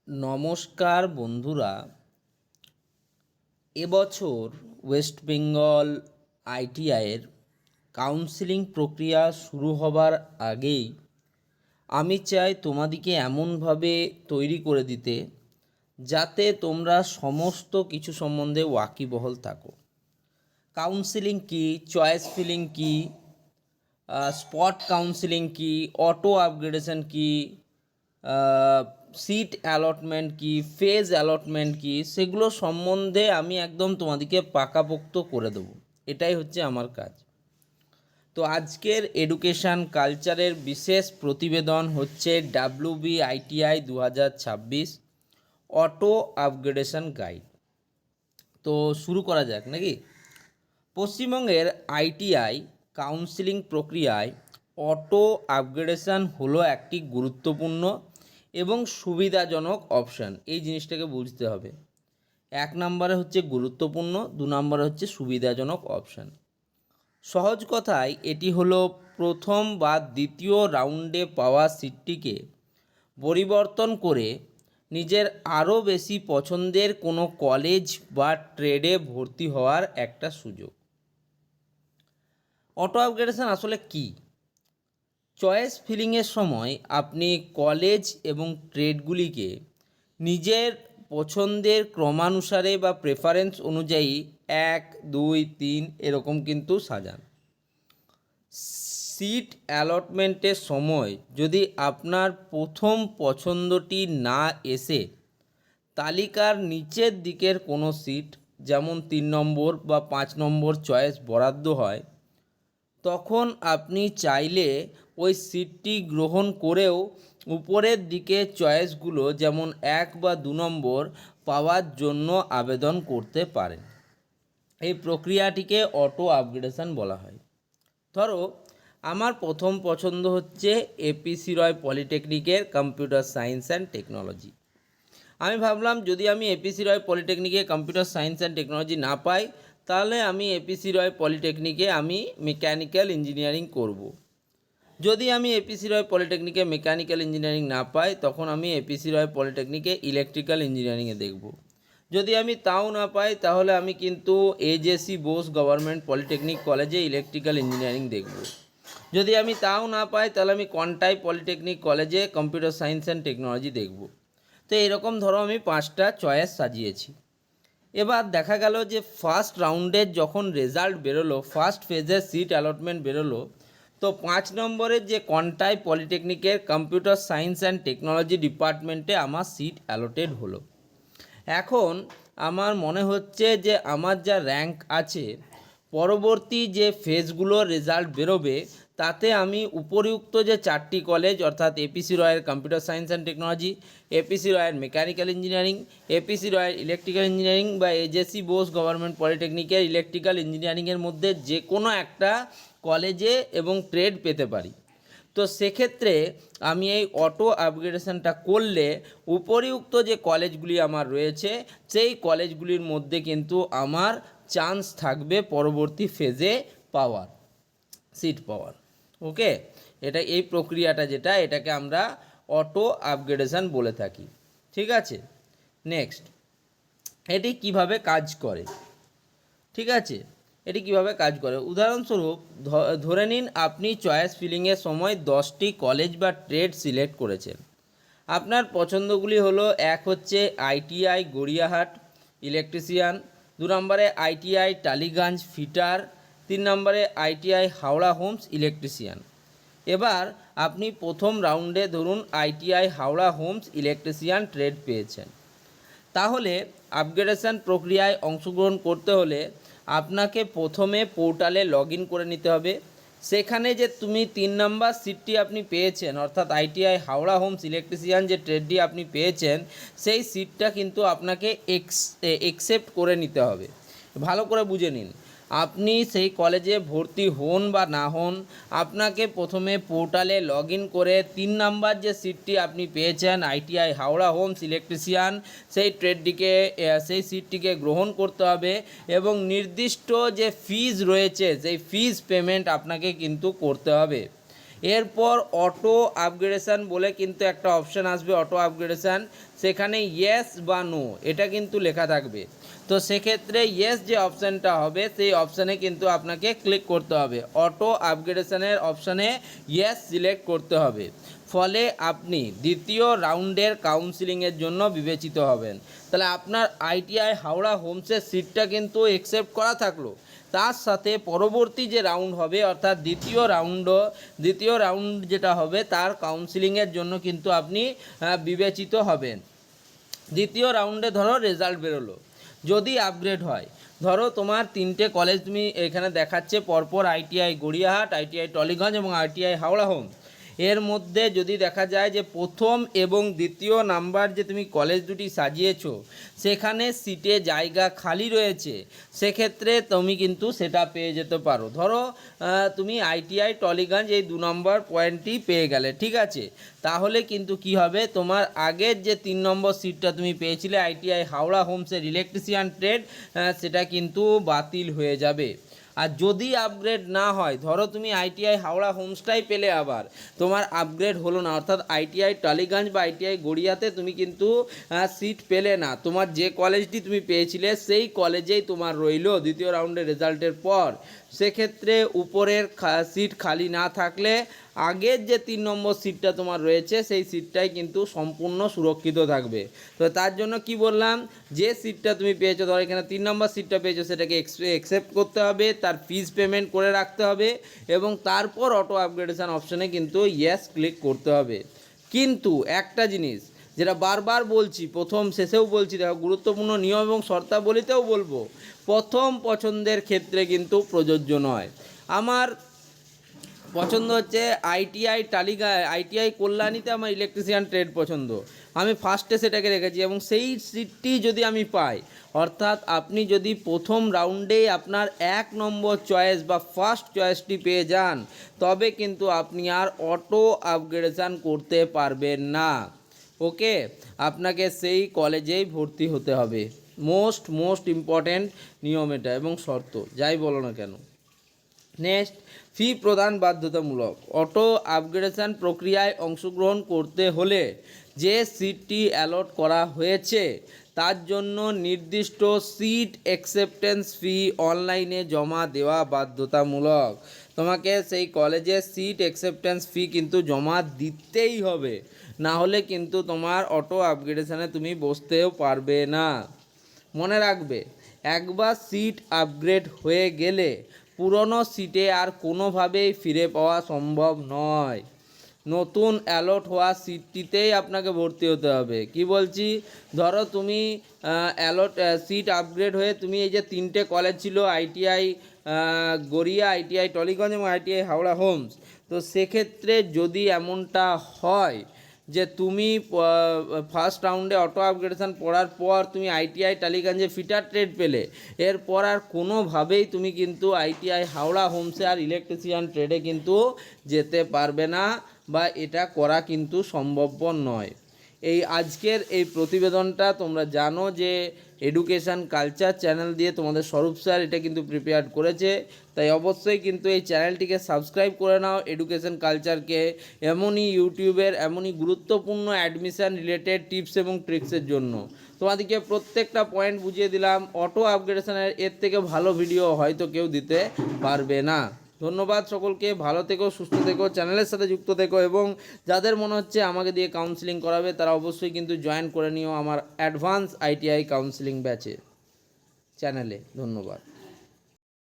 নমস্কার বন্ধুরা, এবছর ওয়েস্ট বেঙ্গল আইটিআইয়ের কাউন্সেলিং প্রক্রিয়া শুরু হবার আগেই আমি চাই তোমাদিকে এমনভাবে তৈরি করে দিতে যাতে তোমরা সমস্ত কিছু সম্বন্ধে ওয়াকিবহল থাকো। কাউন্সেলিং কী, চয়েস ফিলিং কী, স্পট কাউন্সেলিং কী, অটো আপগ্রেডেশন কী, সিট অ্যালটমেন্ট কী, ফেজ অ্যালটমেন্ট কী, সেগুলো সম্বন্ধে আমি একদম তোমাদেরকে পাকাপোক্ত করে দেবো। এটাই হচ্ছে আমার কাজ। তো আজকের এডুকেশান কালচারের বিশেষ প্রতিবেদন হচ্ছে WBITI 2026 অটো আপগ্রেডেশন গাইড। তো শুরু করা যাক নাকি। পশ্চিমবঙ্গের আইটিআই কাউন্সেলিং প্রক্রিয়ায় অটো আপগ্রেডেশন হলো একটি গুরুত্বপূর্ণ এবং সুবিধাজনক অপশান। এই জিনিসটাকে বুঝতে হবে। 1 নম্বরে হচ্ছে গুরুত্বপূর্ণ, 2 নম্বরে হচ্ছে সুবিধাজনক অপশান। সহজ কথায় এটি হলো প্রথম বা দ্বিতীয় রাউন্ডে পাওয়া সিটটিকে পরিবর্তন করে নিজের আরও বেশি পছন্দের কোনো কলেজ বা ট্রেডে ভর্তি হওয়ার একটা সুযোগ। অটো আপগ্রেডেশন আসলে কি? চয়েস ফিলিংয়ের সময় আপনি কলেজ এবং ট্রেডগুলিকে নিজের পছন্দের ক্রমানুসারে বা প্রেফারেন্স অনুযায়ী 1, 2, 3 এরকম কিন্তু সাজান। সিট অ্যালটমেন্টের সময় যদি আপনার প্রথম পছন্দটি না এসে তালিকার নিচের দিকের কোনো সিট, যেমন 3 নম্বর বা 5 নম্বর চয়েস বরাদ্দ হয়, তখন আপনি চাইলে ওই সিটটি গ্রহণ করেও উপরের দিকে চয়েসগুলো যেমন 1 বা 2 নম্বর পাওয়ার জন্য আবেদন করতে পারেন। এই প্রক্রিয়াটিকে অটো আপগ্রেডেশন বলা হয়। ধরো আমার প্রথম পছন্দ হচ্ছে এপিসি রয় পলিটেকনিকের কম্পিউটার সায়েন্স অ্যান্ড টেকনোলজি। আমি ভাবলাম যদি আমি এপিসি রয় পলিটেকনিকে কম্পিউটার সায়েন্স অ্যান্ড টেকনোলজি না পাই, তাহলে আমি এপিসি রয় পলিটেকনিকে আমি মেকানিক্যাল ইঞ্জিনিয়ারিং করব। যদি আমি এপিসি রয় পলিটেকনিকে মেকানিক্যাল ইঞ্জিনিয়ারিং না পাই, তখন আমি এপিসি রয় পলিটেকনিকে ইলেকট্রিক্যাল ইঞ্জিনিয়ারিংয়ে দেখব। যদি আমি তাও না পাই, তাহলে আমি কিন্তু এজেসি বোস গভর্নমেন্ট পলিটেকনিক কলেজে ইলেকট্রিক্যাল ইঞ্জিনিয়ারিং দেখব। যদি আমি তাও না পাই, তাহলে আমি কনটাই পলিটেকনিক কলেজে কম্পিউটার সায়েন্স অ্যান্ড টেকনোলজি দেখব। তো এরকম ধরো আমি 5টা চয়েস সাজিয়েছি। এবার দেখা গেল যে ফার্স্ট রাউন্ডের যখন রেজাল্ট বেরোলো, ফার্স্ট ফেজের সিট অ্যালটমেন্ট বেরোলো, তো 5 নম্বরের যে Contai পলিটেকনিকের computer science and technology ডিপার্টমেন্টে আমার সিট অ্যালটেড হলো। এখন আমার মনে হচ্ছে যে আমার যা র্যাঙ্ক আছে, পরবর্তী যে ফেজগুলোর রেজাল্ট বেরোবে তাতে আমি উপরিউক্ত যে 4টি কলেজ, অর্থাৎ এপিসি রয়ের computer science and technology, APC রয়ের মেকানিক্যাল ইঞ্জিনিয়ারিং, এপিসি রয়ের ইলেকট্রিক্যাল ইঞ্জিনিয়ারিং বা এজেসি বোস গভর্নমেন্ট পলিটেকনিকের ইলেকট্রিক্যাল ইঞ্জিনিয়ারিংয়ের মধ্যে যে কোনো একটা কলেজে এবং ট্রেড পেতে পারি। তো সেক্ষেত্রে আমি এই অটো আপগ্রেডেশনটা করলে উপরিউক্ত যে কলেজগুলি আমার রয়েছে, সেই কলেজগুলির মধ্যে কিন্তু আমার চান্স থাকবে পরবর্তী ফেজে পাওয়ার, সিট পাওয়ার। ওকে, এটা এই প্রক্রিয়াটা যেটা, এটাকে আমরা অটো আপগ্রেডেশন বলে থাকি। ঠিক আছে, নেক্সট, এটি কিভাবে কাজ করে? ঠিক আছে, এটি কিভাবে কাজ করে, উদাহরণস্বরূপ ধরে নিন আপনি চয়েস ফিলিংয়ের সময় 10টি কলেজ বা ট্রেড সিলেক্ট করেছেন। আপনার পছন্দগুলি হলো, 1 হচ্ছে আইটিআই গড়িয়াহাট ইলেকট্রিশিয়ান, 2 নম্বরে আইটিআই টালিগঞ্জ ফিটার, 3 নম্বরে আইটিআই হাওড়া হোমস ইলেকট্রিশিয়ান। এবার আপনি প্রথম রাউন্ডে ধরুন ITI Howrah Homes electrician trade পেয়েছেন। তাহলে আপগ্রেডেশন প্রক্রিয়ায় অংশগ্রহণ করতে হলে আপনাকে প্রথমে পোর্টালে লগ ইন করে নিতে হবে। সেখানে যে তুমি 3 নম্বর সিটটি আপনি পেয়েছেন, অর্থাৎ আইটিআই হাওড়া হোমস ইলেকট্রিশিয়ান যে ট্রেডটি আপনি পেয়েছেন, সেই সিটটা কিন্তু আপনাকে একসেপ্ট করে নিতে হবে। ভালো করে বুঝে নিন, আপনি সেই কলেজে ভর্তি হন বা না হন, আপনাকে প্রথমে পোর্টালে লগ ইন করে 3 নাম্বার যে সিটটি আপনি পেয়েছেন আইটিআই হাওড়া হোমস ইলেকট্রিশিয়ান, সেই ট্রেডটিকে সেই সিটটিকে গ্রহণ করতে হবে এবং নির্দিষ্ট যে ফিজ রয়েছে সেই ফিজ পেমেন্ট আপনাকে কিন্তু করতে হবে। এরপর অটো আপগ্রেডেশান বলে কিন্তু একটা অপশান আসবে, অটো আপগ্রেডেশান, সেখানে ইয়েস বা নো এটা কিন্তু লেখা থাকবে। তো সেক্ষেত্রে ইয়েস যে অপশানটা হবে সেই অপশানে কিন্তু আপনাকে ক্লিক করতে হবে, অটো আপগ্রেডেশানের অপশানে ইয়েস সিলেক্ট করতে হবে। ফলে আপনি দ্বিতীয় রাউন্ডের কাউন্সিলিংয়ের জন্য বিবেচিত হবেন। তাহলে আপনার আইটিআই হাওড়া হোমসের সিটটা কিন্তু অ্যাকসেপ্ট করা থাকলো, তার সাথে পরবর্তী যে রাউন্ড হবে অর্থাৎ দ্বিতীয় রাউন্ড যেটা হবে তার কাউন্সিলিংয়ের জন্য কিন্তু আপনি বিবেচিত হবেন। দ্বিতীয় রাউন্ডে ধরো রেজাল্ট বেরোলো, যদি আপগ্রেড হয়, ধরো তোমার 3টে কলেজ তুমি এখানে দেখাচ্ছে পরপর, আইটিআই গড়িয়াহাট, আইটিআই টলিগঞ্জ এবং আইটিআই হাওড়া হোম। এর মধ্যে যদি দেখা যায় যে প্রথম এবং দ্বিতীয় নাম্বার যে তুমি কলেজ দুটি সাজিয়েছো সেখানে সিটে জায়গা খালি রয়েছে, সেক্ষেত্রে তুমি কিন্তু সেটা পেয়ে যেতে পারো। ধরো তুমি আইটিআই টলিগঞ্জ এই 2 নম্বর পয়েন্টটি পেয়ে গেলে, ঠিক আছে, তাহলে কিন্তু কি হবে, তোমার আগের যে 3 নম্বর সিটটা তুমি পেয়েছিলে আইটিআই হাওড়া হোমসের ইলেকট্রিশিয়ান ট্রেড, সেটা কিন্তু বাতিল হয়ে যাবে। আর যদি আপগ্রেড না হয়, ধরো তুমি আইটিআই হাওড়া হোমসটাই পেলে, আবার তোমার আপগ্রেড হলো না, অর্থাৎ আইটিআই টালিগঞ্জ বা আইটিআই গড়িয়াতে তুমি কিন্তু সিট পেলে না, তোমার যে কলেজটি তুমি পেয়েছিলে সেই কলেজেই তোমার রইলো দ্বিতীয় রাউন্ডের রেজাল্টের পর, সেক্ষেত্রে উপরের সিট খালি না থাকলে আগের যে 3 নম্বর সিটটা তোমার রয়েছে সেই সিটটাই কিন্তু সম্পূর্ণ সুরক্ষিত থাকবে। তো তার জন্য কি বললাম, যে সিটটা তুমি পেয়েছো, ধরো এখানে 3 নম্বর সিটটা পেয়েছো, সেটাকে অ্যাকসেপ্ট করতে হবে, তার ফিজ পেমেন্ট করে রাখতে হবে এবং তারপর অটো আপগ্রেডেশন অপশানে কিন্তু ইয়েস ক্লিক করতে হবে। কিন্তু একটা জিনিস যেটা বারবার বলছি, প্রথম শেষেও বলছি, দেখো গুরুত্বপূর্ণ নিয়ম এবং শর্তাবলীতেও বলবো, প্রথম পছন্দের ক্ষেত্রে কিন্তু প্রযোজ্য নয়। আমার পছন্দ হচ্ছে আইটিআই কল্যাণীতে আমার ইলেকট্রিশিয়ান ট্রেড পছন্দ, আমি ফার্স্টে সেটাকে রেখেছি এবং সেই সিটটি যদি আমি পাই, অর্থাৎ আপনি যদি প্রথম রাউন্ডেই আপনার 1 নম্বর চয়েস বা ফার্স্ট চয়েসটি পেয়ে যান, তবে কিন্তু আপনি আর অটো আপগ্রেডেশন করতে পারবেন না। ওকে, আপনাকে সেই কলেজেই ভর্তি হতে হবে। মোস্ট ইম্পর্ট্যান্ট নিয়ম এটা এবং শর্ত, যাই বলো না কেন। নেক্সট, ফি প্রদান বাধ্যতামূলক। অটো আপগ্রেডেশন প্রক্রিয়ায় অংশগ্রহণ করতে হলে যে সিটটি অ্যালট করা হয়েছে তার জন্য নির্দিষ্ট সিট অ্যাকসেপ্টেন্স ফি অনলাইনে জমা দেওয়া বাধ্যতামূলক। তোমাকে সেই কলেজের সিট অ্যাকসেপ্টেন্স ফি কিন্তু জমা দিতেই হবে, না হলে কিন্তু তোমার অটো আপগ্রেডেশনে তুমি বসতেও পারবে না। মনে রাখবে, একবার সিট আপগ্রেড হয়ে গেলে পুরনো সিটে আর কোনোভাবেই ফিরে পাওয়া সম্ভব নয়। নতুন অ্যালট হওয়া সিটটিতেই আপনাকে ভর্তি হতে হবে। কি বলছি, ধরো তুমি সিট আপগ্রেড হয়ে তুমি এই যে 3টে কলেজ ছিল, আইটিআই গড়িয়া, আইটিআই টলিগঞ্জ এবং আইটিআই হাওড়া হোমস, তো সেক্ষেত্রে যদি এমনটা হয় যে তুমি ফার্স্ট রাউন্ডে অটো আপগ্রেডেশন পড়ার পর তুমি আইটিআই টালিগঞ্জে ফিটার ট্রেড পেলে, এরপর আর কোনোভাবেই তুমি কিন্তু আইটিআই হাওড়া হোমসে আর ইলেকট্রিশিয়ান ট্রেডে কিন্তু যেতে পারবে না, বা এটা করা কিন্তু সম্ভবপর নয়। এই আজকের এই প্রতিবেদনটা তোমরা জানো যে এডুকেশান কালচার চ্যানেল দিয়ে তোমাদের স্বরূপ স্যার এটা কিন্তু প্রিপেয়ার করেছে, তাই অবশ্যই কিন্তু এই চ্যানেলটিকে সাবস্ক্রাইব করে নাও। এডুকেশান কালচারকে এমনই ইউটিউবের এমনই গুরুত্বপূর্ণ অ্যাডমিশান রিলেটেড টিপস এবং ট্রিক্সের জন্য তোমাদেরকে প্রত্যেকটা পয়েন্ট বুঝিয়ে দিলাম। অটো আপগ্রেডেশনের এর থেকে ভালো ভিডিও হয়তো কেউ দিতে পারবে না। ধন্যবাদ সকলকে, ভালো থেকো, সুস্থ থেকো, চ্যানেলের সাথে যুক্ত থেকো এবং যাদের মনে হচ্ছে আমাকে দিয়ে কাউন্সিলিং করাবে তারা অবশ্যই কিন্তু জয়েন করে নিও আমার অ্যাডভান্স আইটিআই কাউন্সিলিং ব্যাচে চ্যানেলে। ধন্যবাদ।